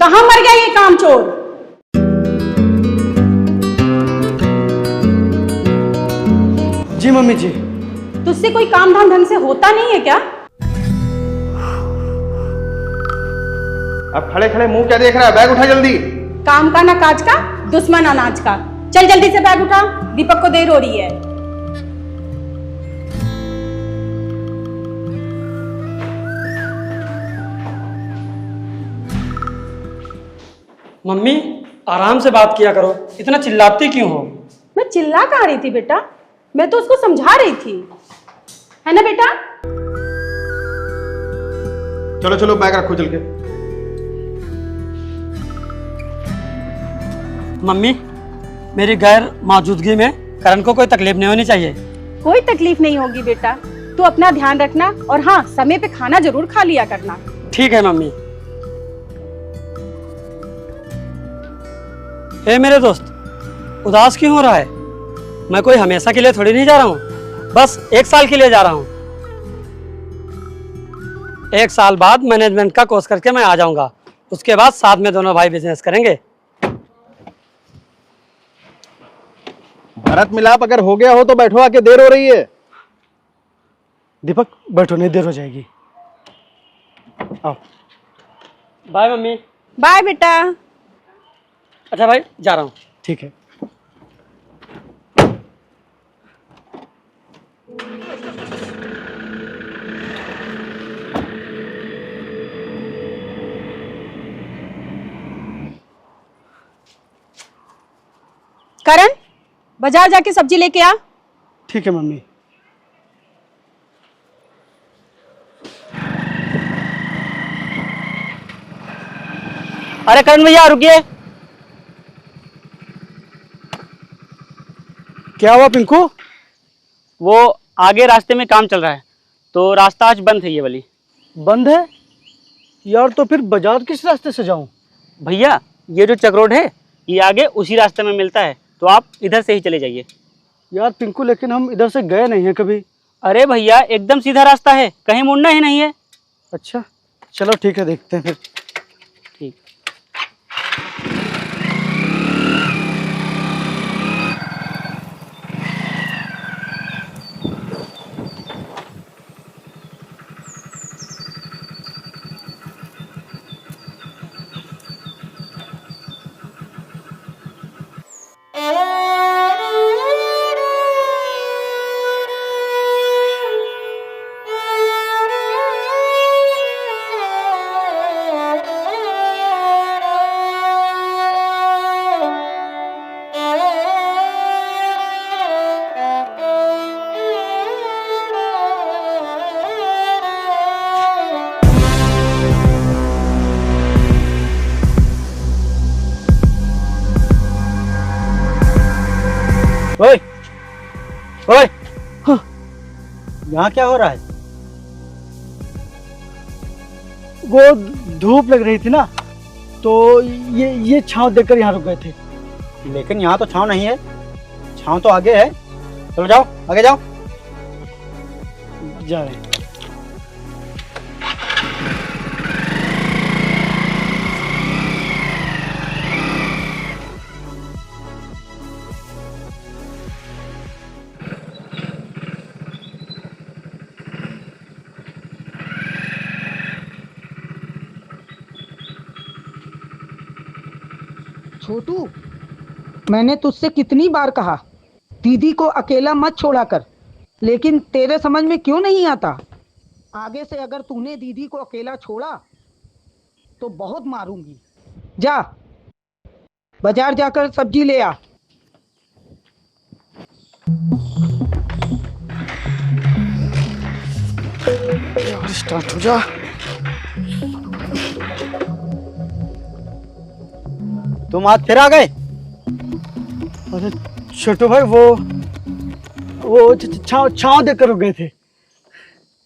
कहाँ मर गया ये कामचोर? जी मम्मी जी। तुझसे कोई काम धाम ढंग से होता नहीं है क्या? अब खड़े खड़े मुंह क्या देख रहा है? बैग उठा जल्दी। काम का ना काज का, दुश्मन अनाज का। चल जल्दी से बैग उठा, दीपक को देर हो रही है। मम्मी आराम से बात किया करो, इतना चिल्लाती क्यों हो? मैं चिल्ला कहाँ रही थी बेटा, मैं तो उसको समझा रही थी, है ना बेटा? चलो चलो बैग रखो चल के। मम्मी मेरी गैर मौजूदगी में करण को कोई तकलीफ नहीं होनी चाहिए। कोई तकलीफ नहीं होगी बेटा, तू अपना ध्यान रखना और हाँ समय पे खाना जरूर खा लिया करना। ठीक है मम्मी। हे मेरे दोस्त, उदास क्यों हो रहा है? मैं कोई हमेशा के लिए थोड़ी नहीं जा रहा हूँ, बस 1 साल के लिए जा रहा हूँ। 1 साल बाद मैनेजमेंट का कोर्स करके मैं आ जाऊंगा, उसके बाद साथ में दोनों भाई बिजनेस करेंगे। भरत मिलाप अगर हो गया हो तो बैठो, आके देर हो रही है। दीपक बैठो, नहीं देर हो जाएगी। आओ। Bye mummy. बाय बेटा। अच्छा भाई जा रहा हूँ। ठीक है। करण बाजार जाके सब्जी लेके आ। ठीक है मम्मी। अरे करण भैया रुकिए। क्या हुआ पिंकू? वो आगे रास्ते में काम चल रहा है तो रास्ता आज बंद है। ये वाली बंद है यार, तो फिर बाजार किस रास्ते से जाऊं? भैया ये जो चक रोड है ये आगे उसी रास्ते में मिलता है, तो आप इधर से ही चले जाइए। यार पिंकू, लेकिन हम इधर से गए नहीं हैं कभी। अरे भैया एकदम सीधा रास्ता है, कहीं मुड़ना ही नहीं है। अच्छा चलो ठीक है, देखते हैं फिर। ठीक। ओए ओए, हाँ, यहाँ क्या हो रहा है? वो धूप लग रही थी ना, तो ये छांव देखकर यहाँ रुक गए थे। लेकिन यहाँ तो छांव नहीं है, छांव तो आगे है। चलो जाओ, आगे जाओ। जा रहे हैं। छोटू, मैंने तुझसे कितनी बार कहा दीदी को अकेला मत छोड़ा कर, लेकिन तेरे समझ में क्यों नहीं आता? आगे से अगर तूने दीदी को अकेला छोड़ा तो बहुत मारूंगी। जा बाजार जाकर सब्जी ले आ। स्टार्ट हो जा। तुम आज फिर आ गए? अरे छोटू भाई, वो छांव देखकर रुक गए थे।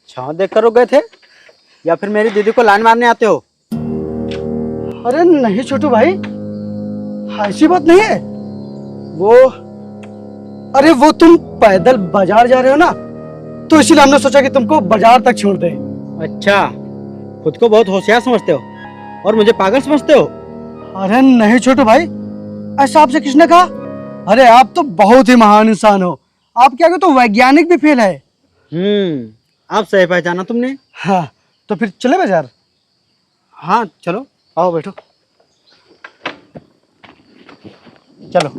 छांव देखकर रुक गए थे या फिर मेरी दीदी को लाइन मारने आते हो? अरे नहीं छोटू भाई, ऐसी बात नहीं है। वो तुम पैदल बाजार जा रहे हो ना, तो इसीलिए हमने सोचा कि तुमको बाजार तक छोड़ दें। अच्छा, खुद को बहुत होशियार समझते हो और मुझे पागल समझते हो। अरे नहीं छोटू भाई, ऐसा आपसे किसने कहा? अरे आप तो बहुत ही महान इंसान हो, आपके आगे तो वैज्ञानिक भी फेल है। आप सही पहचाना तुमने। हाँ तो फिर चले बाजार। हाँ चलो, आओ बैठो। चलो।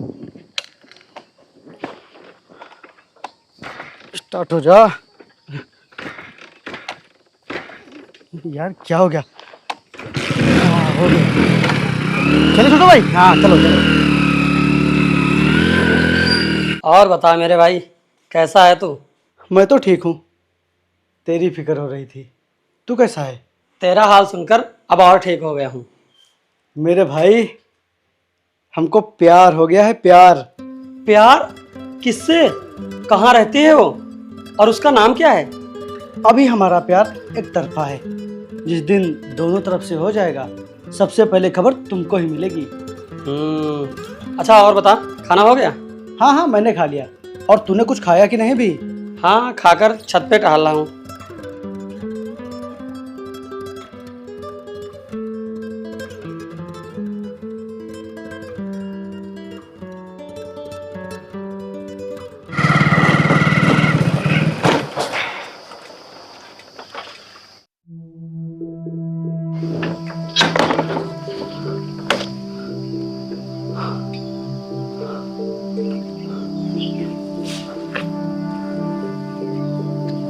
स्टार्ट हो जा। यार क्या हो गया? हो गया। चलो छोटू भाई। हाँ चलो चलो। और बता मेरे भाई, कैसा है तू? मैं तो ठीक हूँ, तेरी फिक्र हो रही थी। तू कैसा है? तेरा हाल सुनकर अब और ठीक हो गया हूँ। मेरे भाई, हमको प्यार हो गया है, प्यार। प्यार? किससे? कहाँ रहती है वो? और उसका नाम क्या है? अभी हमारा प्यार एक तरफा है। जिस दिन दोनों तरफ से हो जाएगा, सबसे पहले खबर तुमको ही मिलेगी। अच्छा और बता, खाना हो गया? हाँ हाँ मैंने खा लिया। और तूने कुछ खाया कि नहीं भी? हाँ खाकर छत पे टहल रहा हूँ।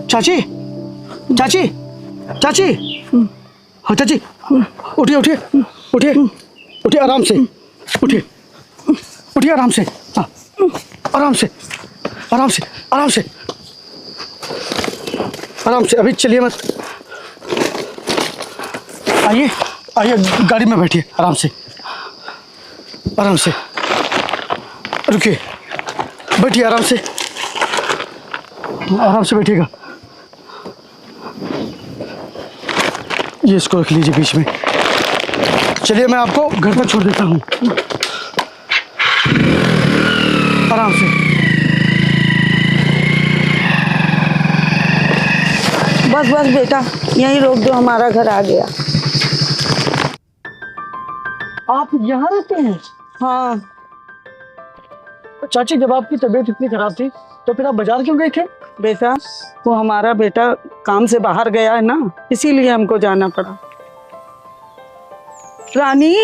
चाची, चाची, चाची, हाँ चाची, उठिए उठिए उठिए उठिए, आराम से उठिए, उठिए आराम से। हाँ आराम से आराम से आराम से आराम से, अभी चलिए मत। आइए आइए, गाड़ी में बैठिए, आराम से आराम से। रुकिए, बैठिए आराम से, आराम से बैठिएगा। ये इसको रख लीजिए बीच में। चलिए मैं आपको घर पर छोड़ देता हूँ, आराम से। बस बस बेटा, यहीं रोक दो, हमारा घर आ गया। आप यहाँ रहते हैं? हाँ। चाची जब आपकी तबीयत इतनी खराब थी तो फिर आप बाजार क्यों गए थे? बेटा, वो हमारा बेटा काम से बाहर गया है ना, इसीलिए हमको जाना पड़ा। रानी,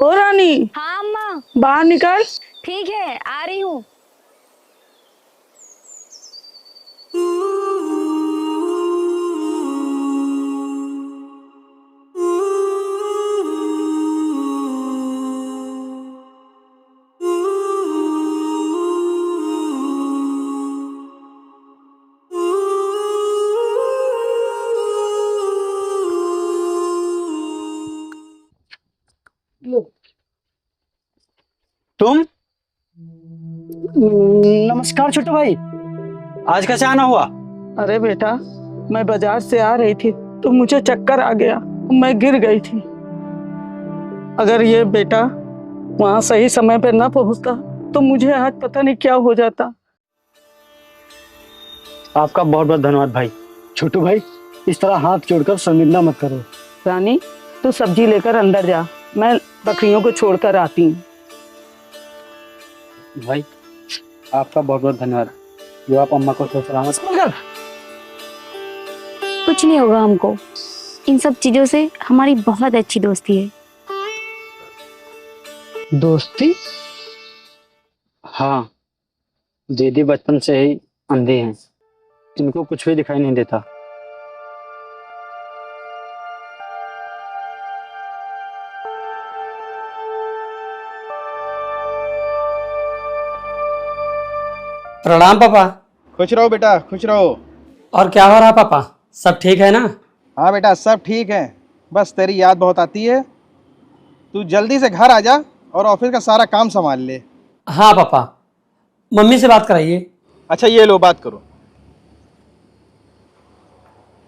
ओ रानी, हाँ अम्मा। बाहर निकल। ठीक है, आ रही हूँ। तुम? नमस्कार छोटू भाई। आज कैसे आना हुआ? अरे बेटा, मैं बाजार से आ रही थी तो मुझे चक्कर आ गया, मैं गिर गई थी। अगर ये बेटा वहाँ सही समय पर ना पहुँचता तो मुझे आज पता नहीं क्या हो जाता। आपका बहुत बहुत धन्यवाद भाई। छोटू भाई, इस तरह हाथ जोड़कर शर्मिंदा मत करो। रानी, तू सब्जी लेकर अंदर जा, मैं बकरियों को छोड़कर आती हूँ। भाई आपका बहुत बहुत धन्यवाद, जो आप अम्मा को तो सलामत। कुछ नहीं होगा हमको, इन सब चीजों से हमारी बहुत अच्छी दोस्ती है। दोस्ती? हाँ, दीदी बचपन से ही अंधे हैं, इनको कुछ भी दिखाई नहीं देता। प्रणाम पापा। खुश रहो बेटा, खुश रहो। और क्या हो रहा पापा, सब ठीक है ना? हाँ बेटा, सब ठीक है, बस तेरी याद बहुत आती है। तू जल्दी से घर आ जा और ऑफिस का सारा काम संभाल ले। हाँ पापा, मम्मी से बात कराइए। अच्छा ये लो, बात करो।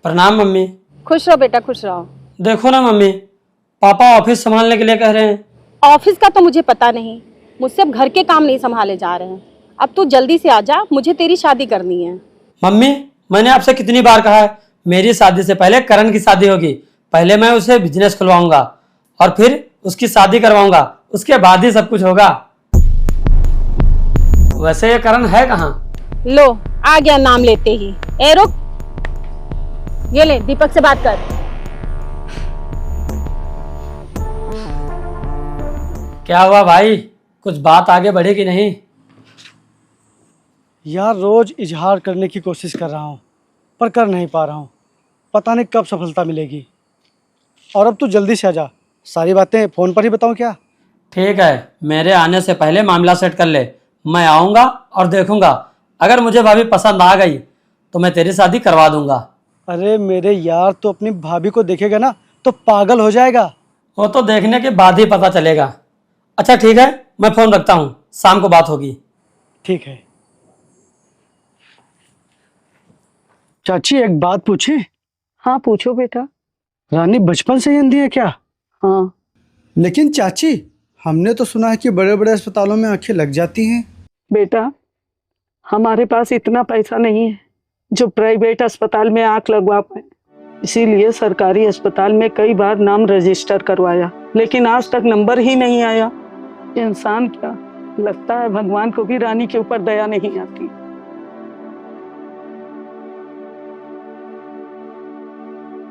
प्रणाम मम्मी। खुश रहो बेटा, खुश रहो। देखो ना मम्मी, पापा ऑफिस संभालने के लिए कह रहे हैं। ऑफिस का तो मुझे पता नहीं, मुझसे अब घर के काम नहीं संभाले जा रहे हैं। अब तू जल्दी से आ जा, मुझे तेरी शादी करनी है। मम्मी, मैंने आपसे कितनी बार कहा है, मेरी शादी से पहले करण की शादी होगी। पहले मैं उसे बिजनेस खुलवाऊंगा और फिर उसकी शादी करवाऊंगा, उसके बाद ही सब कुछ होगा। वैसे ये करण है कहाँ? लो आ गया नाम लेते ही। ए रुक, ये ले दीपक से बात कर। क्या हुआ भाई, कुछ बात आगे बढ़ी कि नहीं? यार रोज इजहार करने की कोशिश कर रहा हूँ पर कर नहीं पा रहा हूँ। पता नहीं कब सफलता मिलेगी। और अब तू जल्दी से आ जा, सारी बातें फ़ोन पर ही बताऊँ क्या? ठीक है, मेरे आने से पहले मामला सेट कर ले। मैं आऊंगा और देखूंगा, अगर मुझे भाभी पसंद आ गई तो मैं तेरी शादी करवा दूंगा। अरे मेरे यार, तो अपनी भाभी को देखेगा ना तो पागल हो जाएगा। वो तो देखने के बाद ही पता चलेगा। अच्छा ठीक है, मैं फोन रखता हूँ, शाम को बात होगी। ठीक है। चाची एक बात पूछे? हाँ पूछो बेटा। रानी बचपन से ही अंधी है क्या? हाँ लेकिन चाची, हमने तो सुना है कि बड़े बड़े अस्पतालों में आंखें लग जाती हैं। बेटा, हमारे पास इतना पैसा नहीं है जो प्राइवेट अस्पताल में आंख लगवा पाए। इसीलिए सरकारी अस्पताल में कई बार नाम रजिस्टर करवाया, लेकिन आज तक नंबर ही नहीं आया। इंसान क्या, लगता है भगवान को भी रानी के ऊपर दया नहीं आती।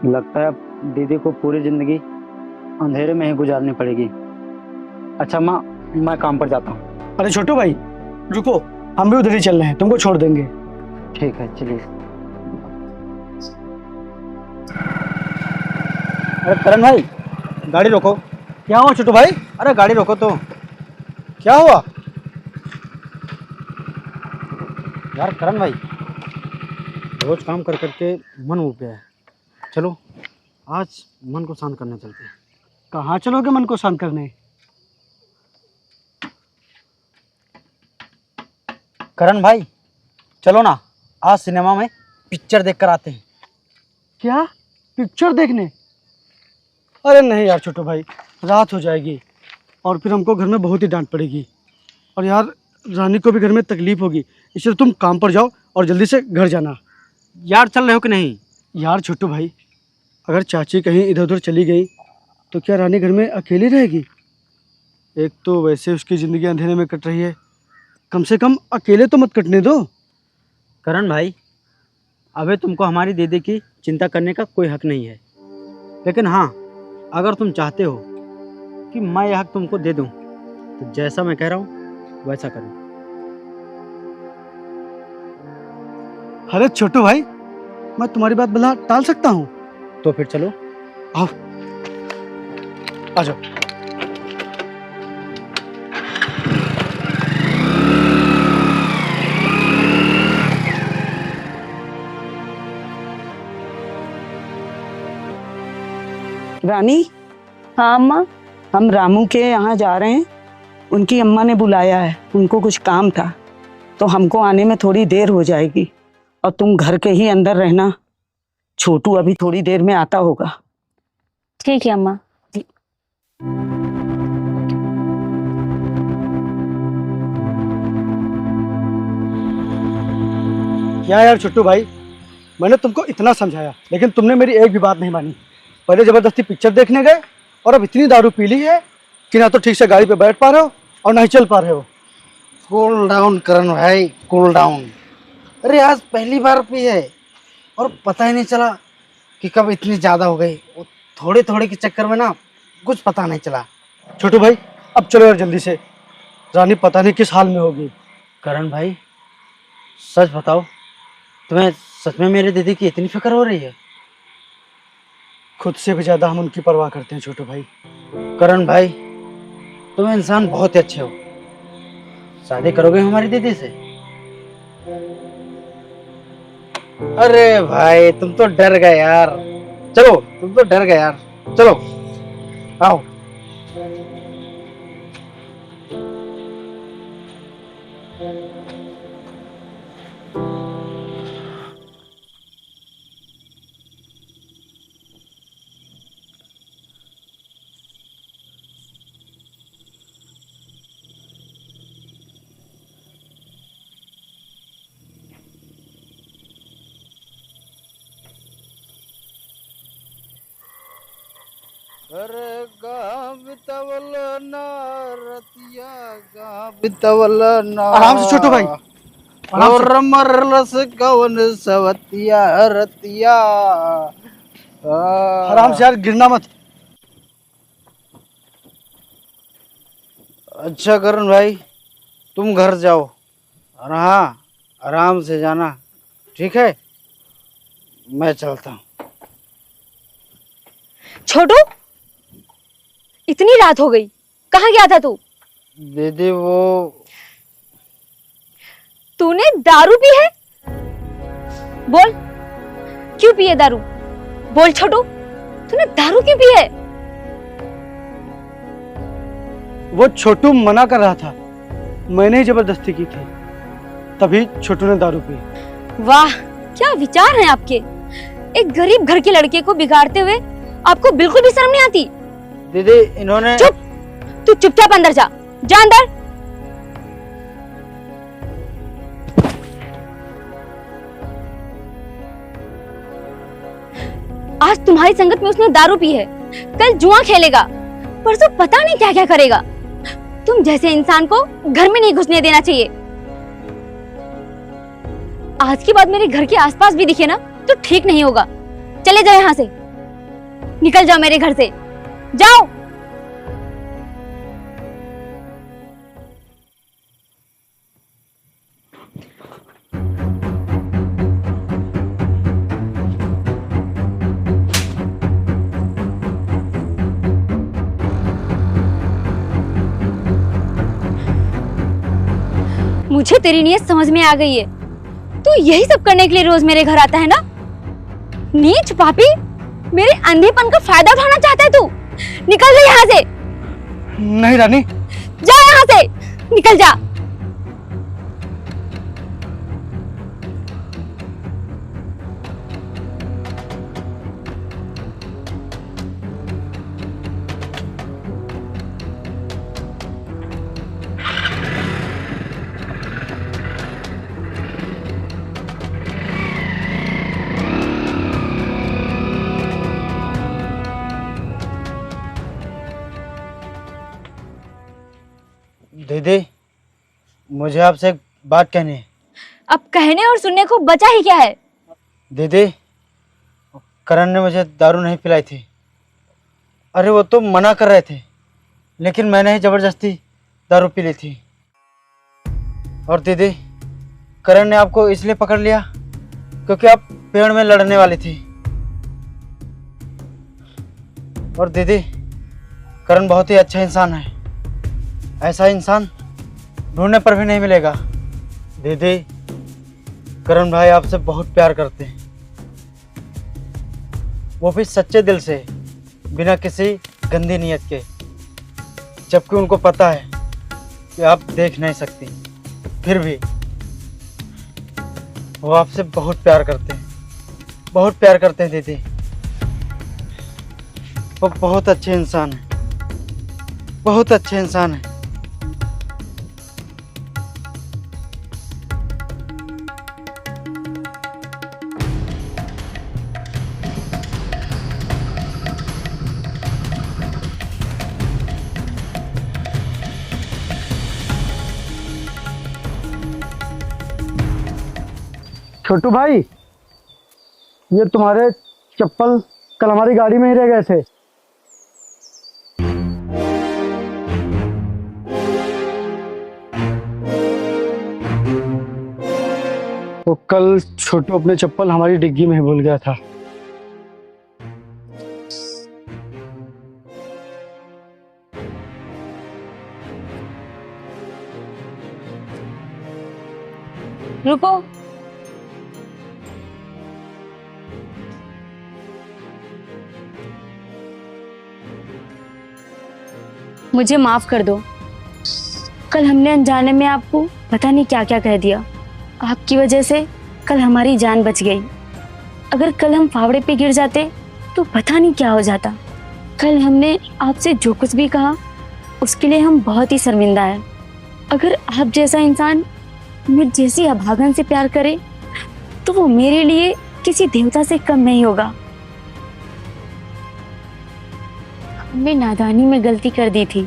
लगता है अब दीदी को पूरी जिंदगी अंधेरे में ही गुजारनी पड़ेगी। अच्छा माँ, मैं काम पर जाता हूँ। अरे छोटू भाई रुको, हम भी उधर ही चल रहे हैं, तुमको छोड़ देंगे। ठीक है चलिए। अरे करण भाई, गाड़ी रोको। क्या हुआ छोटू भाई? अरे गाड़ी रोको तो। क्या हुआ? यार करण भाई, रोज काम कर करके मन उब गया है। चलो आज मन को शांत करने चलते हैं। कहाँ चलोगे मन को शांत करने? करण भाई चलो ना, आज सिनेमा में पिक्चर देख कर आते हैं। क्या, पिक्चर देखने? अरे नहीं यार छोटू भाई, रात हो जाएगी और फिर हमको घर में बहुत ही डांट पड़ेगी। और यार रानी को भी घर में तकलीफ होगी, इसलिए तुम काम पर जाओ और जल्दी से घर जाना। यार चल रहे हो कि नहीं? यार छोटू भाई, अगर चाची कहीं इधर उधर चली गई तो क्या रानी घर में अकेली रहेगी? एक तो वैसे उसकी ज़िंदगी अंधेरे में कट रही है, कम से कम अकेले तो मत कटने दो। करण भाई, अबे तुमको हमारी दीदी की चिंता करने का कोई हक नहीं है, लेकिन हाँ, अगर तुम चाहते हो कि मैं यह हक तुमको दे दूं तो जैसा मैं कह रहा हूँ वैसा करो। अरे छोटू भाई, मैं तुम्हारी बात भला टाल सकता हूँ? तो फिर चलो। आओ, आ जाओ। रानी, हाँ अम्मा। हम रामू के यहाँ जा रहे हैं। उनकी अम्मा ने बुलाया है, उनको कुछ काम था, तो हमको आने में थोड़ी देर हो जाएगी और तुम घर के ही अंदर रहना। छोटू अभी थोड़ी देर में आता होगा। ठीक है अम्मा। क्या यार छोटू भाई, मैंने तुमको इतना समझाया लेकिन तुमने मेरी एक भी बात नहीं मानी। पहले ज़बरदस्ती पिक्चर देखने गए और अब इतनी दारू पी ली है कि ना तो ठीक से गाड़ी पे बैठ पा रहे हो और ना ही चल पा रहे हो। कूल डाउन करण भाई, कूल डाउन। अरे आज पहली बार पी है और पता ही नहीं चला कि कब इतनी ज़्यादा हो गई। वो थोड़े थोड़े के चक्कर में ना कुछ पता नहीं चला। छोटू भाई अब चलो यार जल्दी से, रानी पता नहीं किस हाल में होगी। करण भाई सच बताओ, तुम्हें सच में मेरी दीदी की इतनी फिक्र हो रही है? खुद से भी ज़्यादा हम उनकी परवाह करते हैं छोटू भाई। करण भाई तुम इंसान बहुत ही अच्छे हो। शादी करोगे हमारी दीदी से? अरे भाई तुम तो डर गए यार। चलो, तुम तो डर गए यार। चलो आओ। अरे कहाँ बितावल ना रतिया, कहाँ बितावल ना। आराम से छोटू भाई, आराम से। और मरलस कवन सवतिया रतिया। आराम से यार, गिरना मत। अच्छा करण भाई, तुम घर जाओ और हाँ आराम से जाना, ठीक है? मैं चलता हूँ। छोटू, इतनी रात हो गई, कहाँ गया था तू? दीदी वो तूने दारू पी है? बोल, क्यों पिए दारू? बोल छोटू, तूने दारू क्यों पी है? वो छोटू मना कर रहा था, मैंने ही जबरदस्ती की थी, तभी छोटू ने दारू पी। वाह, क्या विचार हैं आपके। एक गरीब घर के लड़के को बिगाड़ते हुए आपको बिल्कुल भी शर्म नहीं आती। दीदी इन्होंने। चुप, तू चुपचाप अंदर जा, जा अंदर। आज तुम्हारी संगत में उसने दारू पी है, कल जुआ खेलेगा, परसों पता नहीं क्या क्या करेगा। तुम जैसे इंसान को घर में नहीं घुसने देना चाहिए। आज के बाद मेरे घर के आसपास भी दिखे ना तो ठीक नहीं होगा। चले जाओ यहाँ से, निकल जाओ मेरे घर से, जाओ। मुझे तेरी नीयत समझ में आ गई है। तू यही सब करने के लिए रोज मेरे घर आता है ना? नीच पापी, मेरे अंधेपन का फायदा उठाना चाहता है तू। निकल जा यहाँ से। नहीं रानी, जा यहाँ से, निकल जा। दीदी मुझे आपसे एक बात कहनी है। अब कहने और सुनने को बचा ही क्या है? दीदी करण ने मुझे दारू नहीं पिलाई थी। अरे वो तो मना कर रहे थे, लेकिन मैंने ही जबरदस्ती दारू पी ली थी। और दीदी करण ने आपको इसलिए पकड़ लिया क्योंकि आप पेड़ में लड़ने वाली थी। और दीदी करण बहुत ही अच्छा इंसान है, ऐसा इंसान ढूंढने पर भी नहीं मिलेगा। दीदी करण भाई आपसे बहुत प्यार करते हैं, वो भी सच्चे दिल से, बिना किसी गंदी नीयत के, जबकि उनको पता है कि आप देख नहीं सकती, फिर भी वो आपसे बहुत प्यार करते हैं, बहुत प्यार करते हैं। दीदी वो बहुत अच्छे इंसान है, बहुत अच्छे इंसान है। छोटू भाई, ये तुम्हारे चप्पल कल हमारी गाड़ी में ही रह गए थे। तो कल छोटू अपने चप्पल हमारी डिग्गी में ही भूल गया था। रुको, मुझे माफ कर दो। कल हमने अनजाने में आपको पता नहीं क्या क्या कह दिया। आपकी वजह से कल हमारी जान बच गई। अगर कल हम फावड़े पे गिर जाते तो पता नहीं क्या हो जाता। कल हमने आपसे जो कुछ भी कहा उसके लिए हम बहुत ही शर्मिंदा हैं। अगर आप जैसा इंसान मुझ जैसी अभागन से प्यार करे तो वो मेरे लिए किसी देवता से कम नहीं होगा। हमने नादानी में गलती कर दी थी,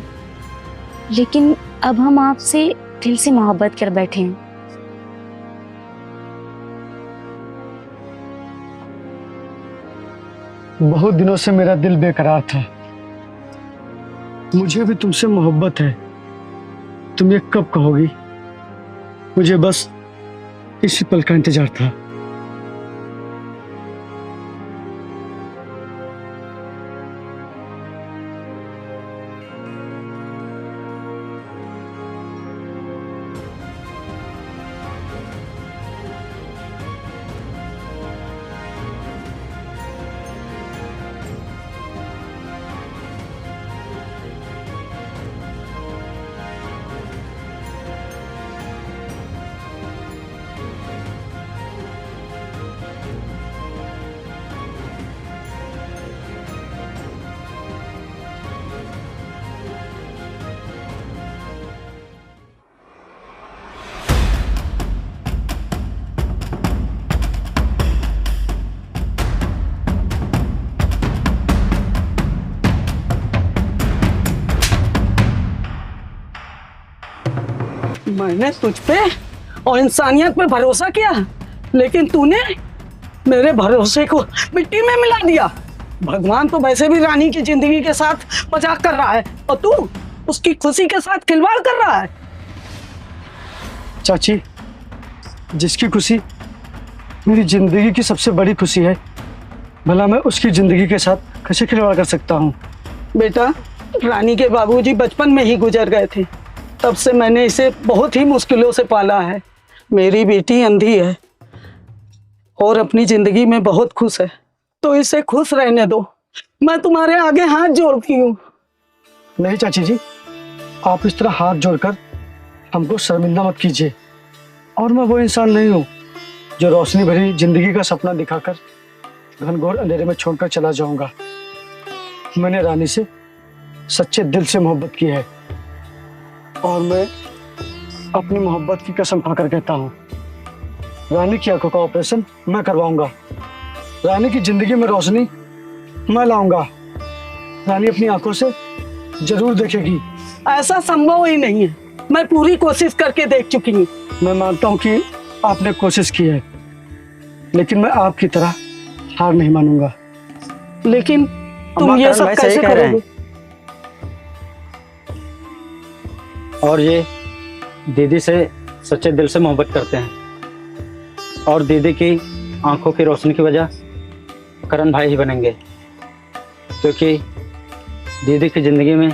लेकिन अब हम आपसे दिल से मोहब्बत कर बैठे हैं। बहुत दिनों से मेरा दिल बेकरार था। मुझे भी तुमसे मोहब्बत है। तुम ये कब कहोगी? मुझे बस इसी पल का इंतजार था। मैंने तुझ पे और इंसानियत पे भरोसा किया, लेकिन तूने मेरे भरोसे को मिट्टी में मिला दिया। भगवान तो वैसे भी रानी की जिंदगी के साथ मजाक कर रहा है और तू उसकी खुशी के साथ खिलवाड़ कर रहा है। चाची, जिसकी खुशी मेरी जिंदगी की सबसे बड़ी खुशी है, भला मैं उसकी जिंदगी के साथ कैसे खिलवाड़ कर सकता हूँ? बेटा, रानी के बाबूजी बचपन में ही गुजर गए थे, तब से मैंने इसे बहुत ही मुश्किलों से पाला है। मेरी बेटी अंधी है और अपनी जिंदगी में बहुत खुश है, तो इसे खुश रहने दो। मैं तुम्हारे आगे हाथ जोड़ती हूँ। नहीं चाची जी, आप इस तरह हाथ जोड़कर हमको शर्मिंदा मत कीजिए। और मैं वो इंसान नहीं हूँ जो रोशनी भरी जिंदगी का सपना दिखाकर घनघोर अंधेरे में छोड़कर चला जाऊंगा। मैंने रानी से सच्चे दिल से मोहब्बत की है और मैं अपनी मोहब्बत की कसम खाकर कहता हूँ, रानी की आंखों का ऑपरेशन मैं करवाऊंगा। रानी की जिंदगी में रोशनी मैं लाऊंगा। रानी अपनी आंखों से जरूर देखेगी। ऐसा संभव ही नहीं है। मैं पूरी कोशिश करके देख चुकी हूँ। मैं मानता हूँ कि आपने कोशिश की है, लेकिन मैं आपकी तरह हार नहीं मानूंगा। लेकिन तुम ये सब कैसे करोगे? और ये दीदी से सच्चे दिल से मोहब्बत करते हैं और दीदी की आंखों की रोशनी की वजह करण भाई ही बनेंगे, क्योंकि दीदी की जिंदगी में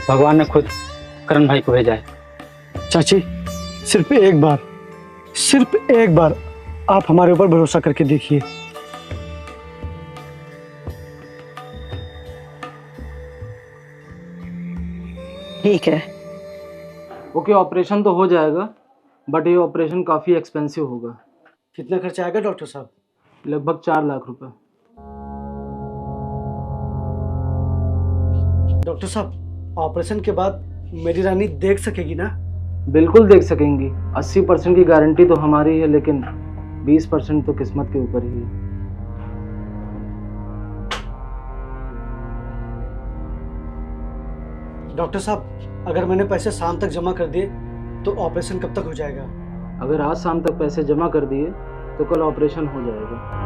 भगवान ने खुद करण भाई को भेजा है। चाची, सिर्फ एक बार आप हमारे ऊपर भरोसा करके देखिए। ठीक है। ओके, ऑपरेशन तो हो जाएगा, बट ये ऑपरेशन काफ़ी एक्सपेंसिव होगा। कितना खर्चा आएगा डॉक्टर साहब? लगभग 4 लाख रुपए। डॉक्टर साहब, ऑपरेशन के बाद मेरी रानी देख सकेगी ना? बिल्कुल देख सकेंगी। 80% की गारंटी तो हमारी है, लेकिन 20% तो किस्मत के ऊपर ही है। डॉक्टर साहब, अगर मैंने पैसे शाम तक जमा कर दिए तो ऑपरेशन कब तक हो जाएगा? अगर आज शाम तक पैसे जमा कर दिए तो कल ऑपरेशन हो जाएगा।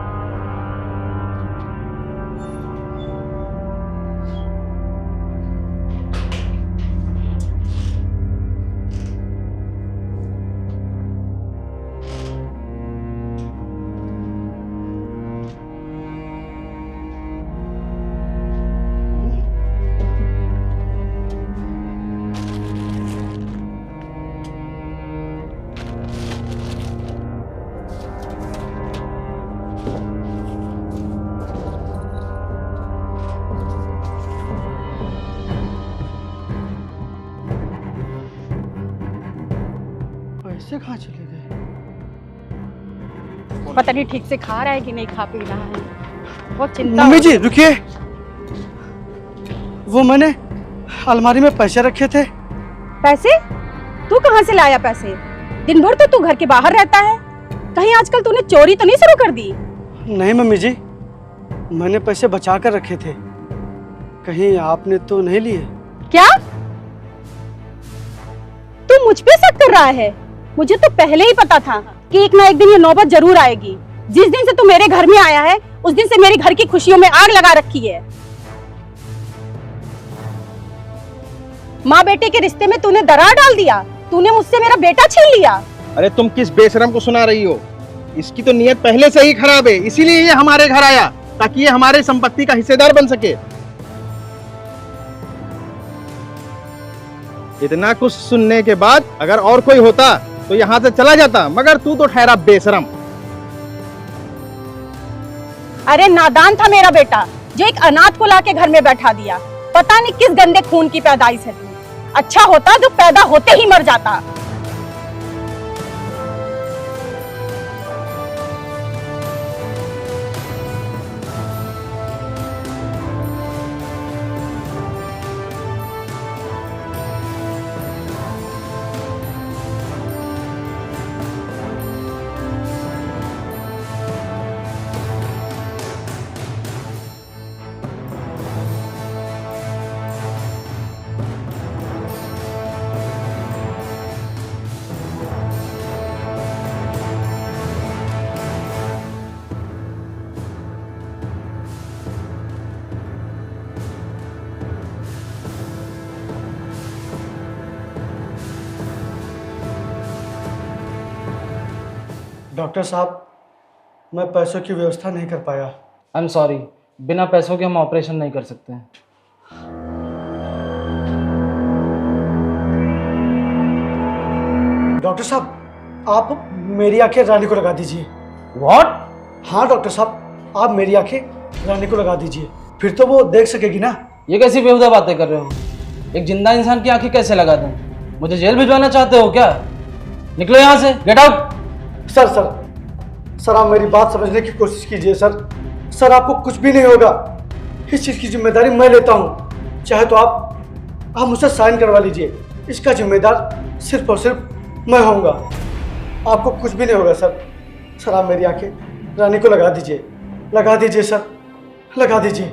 पैसे कहाँ चले गए? पता नहीं ठीक से खा रहा है कि नहीं खा पी रहा है, बहुत चिंता। मम्मी जी रुकिए, वो मैंने अलमारी में पैसे रखे थे। पैसे? तू कहाँ से लाया पैसे? दिन भर तो तू घर के बाहर रहता है, कहीं आजकल तूने चोरी तो नहीं शुरू कर दी? नहीं मम्मी जी, मैंने पैसे बचा कर रखे थे। कहीं आपने तो नहीं लिए? क्या तू मुझ पे शक कर रहा है? मुझे तो पहले ही पता था कि एक ना एक दिन ये नौबत जरूर आएगी। जिस दिन से तू मेरे घर में आया है उस दिन से मेरे घर की खुशियों में आग लगा रखी है। माँ बेटे के रिश्ते में तूने दरार डाल दिया। तूने मुझसे मेरा बेटा छीन लिया। अरे तुम किस बेशरम को सुना रही हो? इसकी तो नीयत पहले से ही खराब है, इसीलिए ये हमारे घर आया ताकि ये हमारे संपत्ति का हिस्सेदार बन सके। इतना कुछ सुनने के बाद अगर और कोई होता तो यहाँ से चला जाता, मगर तू तो ठहरा बेशरम। अरे नादान था मेरा बेटा जो एक अनाथ को लाके घर में बैठा दिया। पता नहीं किस गंदे खून की पैदाइश है तू। अच्छा होता जो पैदा होते ही मर जाता। डॉक्टर साहब, मैं पैसों की व्यवस्था नहीं कर पाया। आई एम सॉरी, बिना पैसों के हम ऑपरेशन नहीं कर सकते हैं। डॉक्टर साहब, आप मेरी आंखें रानी को लगा दीजिए। व्हाट? हाँ डॉक्टर साहब, आप मेरी आंखें रानी को लगा दीजिए, फिर तो वो देख सकेगी ना। ये कैसी बेहुदा बातें कर रहे हो? एक जिंदा इंसान की आंखें कैसे लगा दूं? मुझे जेल भिजवाना चाहते हो क्या? निकलो यहाँ से, गेट आउट। सर आप मेरी बात समझने की कोशिश कीजिए सर आपको कुछ भी नहीं होगा। इस चीज़ की जिम्मेदारी मैं लेता हूँ। चाहे तो आप मुझसे साइन करवा लीजिए, इसका जिम्मेदार सिर्फ और सिर्फ मैं होऊंगा। आपको कुछ भी नहीं होगा सर आप मेरी आंखें रानी को लगा दीजिए सर, लगा दीजिए।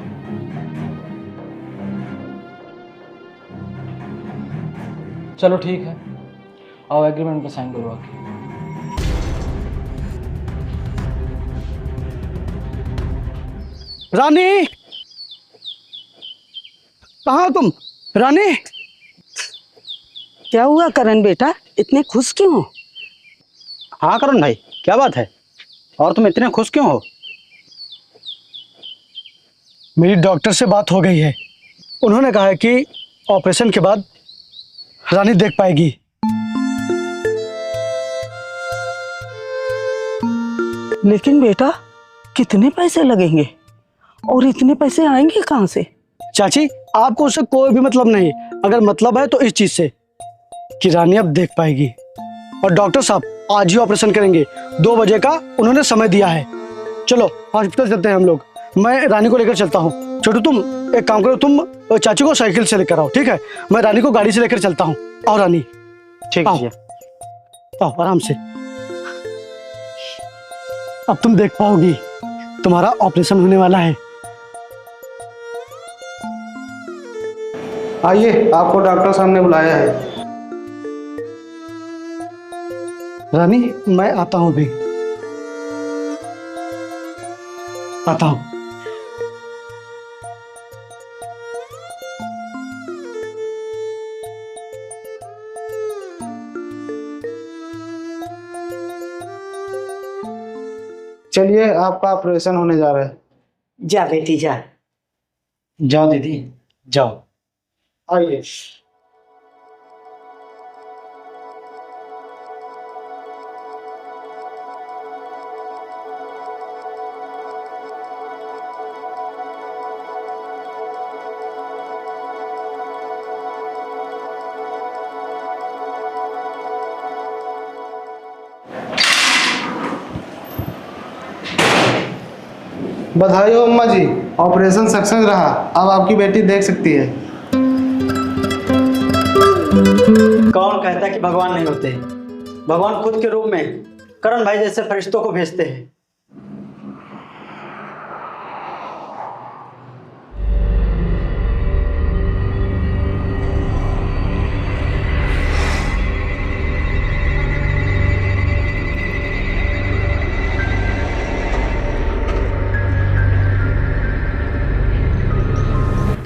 चलो ठीक है, आओ एग्रीमेंट पे साइन करवा के। रानी, कहाँ हो तुम? रानी, क्या हुआ करण बेटा, इतने खुश क्यों हो? हाँ करण भाई, क्या बात है? और तुम इतने खुश क्यों हो? मेरी डॉक्टर से बात हो गई है। उन्होंने कहा है कि ऑपरेशन के बाद रानी देख पाएगी। लेकिन बेटा, कितने पैसे लगेंगे और इतने पैसे आएंगे कहाँ से? चाची, आपको उससे कोई भी मतलब नहीं। अगर मतलब है तो इस चीज से कि रानी अब देख पाएगी। और डॉक्टर साहब आज ही ऑपरेशन करेंगे, 2 बजे का उन्होंने समय दिया है। चलो हॉस्पिटल चलते हैं हम लोग। मैं रानी को लेकर चलता हूँ। छोटू, तुम एक काम करो, तुम चाची को साइकिल से लेकर आओ, ठीक है? मैं रानी को गाड़ी से लेकर चलता हूँ। आओ रानी, ठीक है। आओ आराम से। अब तुम देख पाओगी, तुम्हारा ऑपरेशन होने वाला है। आइए, आपको डॉक्टर साहब ने बुलाया है। रानी, मैं आता हूँ भी, आता हूँ। चलिए, आपका ऑपरेशन होने जा रहा है। जा बेटी जा। जाओ दीदी, जाओ। आइए। बधाई हो अम्मा जी, ऑपरेशन सक्सेस रहा। अब आपकी बेटी देख सकती है। कौन कहता कि भगवान नहीं होते? भगवान खुद के रूप में करण भाई जैसे फरिश्तों को भेजते हैं।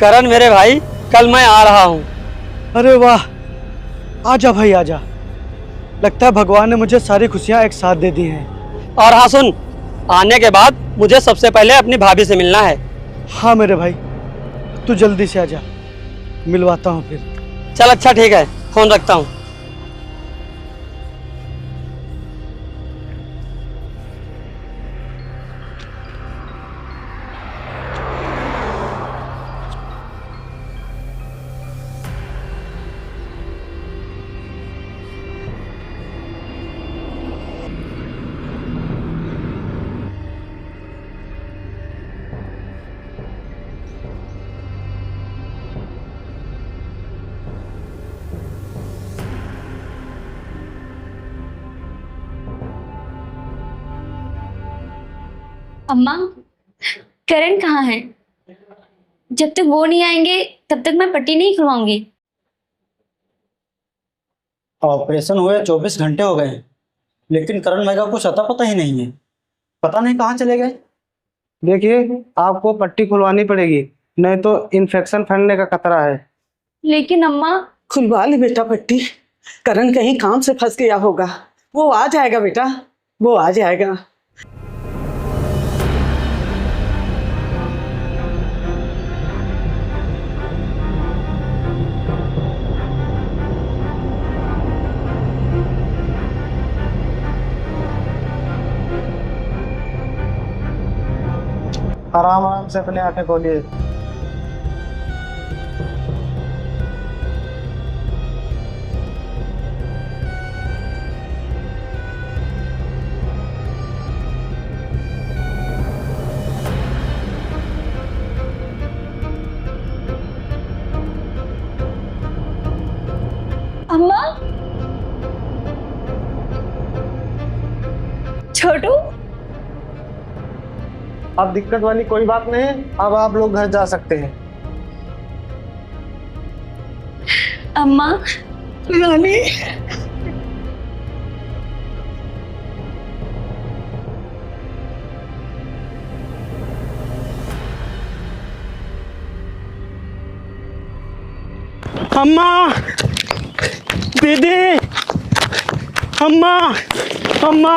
करण मेरे भाई, कल मैं आ रहा हूँ। अरे वाह, आजा भाई आजा। लगता है भगवान ने मुझे सारी खुशियाँ एक साथ दे दी हैं। और हाँ सुन, आने के बाद मुझे सबसे पहले अपनी भाभी से मिलना है। हाँ मेरे भाई, तू जल्दी से आजा, मिलवाता हूँ फिर। चल अच्छा ठीक है, फोन रखता हूँ। अम्मा, करण कहाँ है? जब तक वो नहीं आएंगे तब तक मैं पट्टी नहीं खुलवाऊंगी। ऑपरेशन हुए 24 घंटे हो गए, लेकिन करण भाई का कुछ अता पता ही नहीं है। पता नहीं कहाँ चले गए। देखिए, आपको पट्टी खुलवानी पड़ेगी, नहीं तो इन्फेक्शन फैलने का खतरा है। लेकिन अम्मा, खुलवा ले बेटा पट्टी। करण कहीं काम से फंस गया होगा, वो आ जाएगा बेटा, वो आ जाएगा। आराम आराम से अपने आंखें खोलिए। अम्मा, छोटू, अब दिक्कत वाली कोई बात नहीं, अब आप लोग घर जा सकते हैं। अम्मा, रानी, अम्मा, दीदी, अम्मा, अम्मा,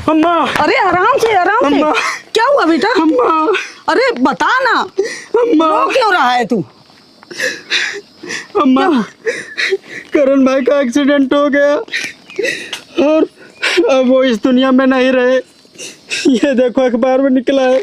अम्मा। अरे आराम से अम्मा। क्या हुआ बेटा? अम्मा, अरे बता ना, अम्मा, रो क्यों रहा है तू? अम्मा, करण भाई का एक्सीडेंट हो गया और अब वो इस दुनिया में नहीं रहे। ये देखो अखबार में निकला है।